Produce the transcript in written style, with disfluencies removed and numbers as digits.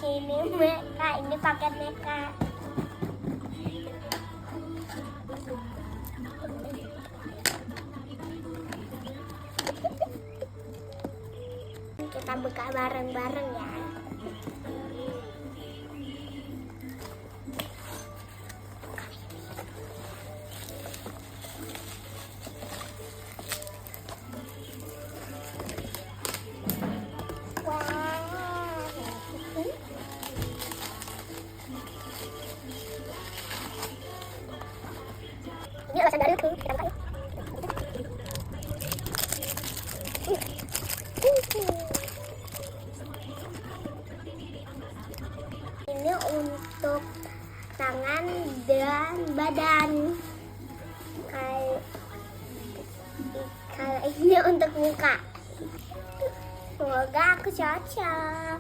Ini Meka, ini paket Meka. Kita buka bareng-bareng ya. Ini alasan baru tuh, kita buka yuk. Ini untuk tangan dan badan. Kalau ini untuk muka. Semoga aku cocok.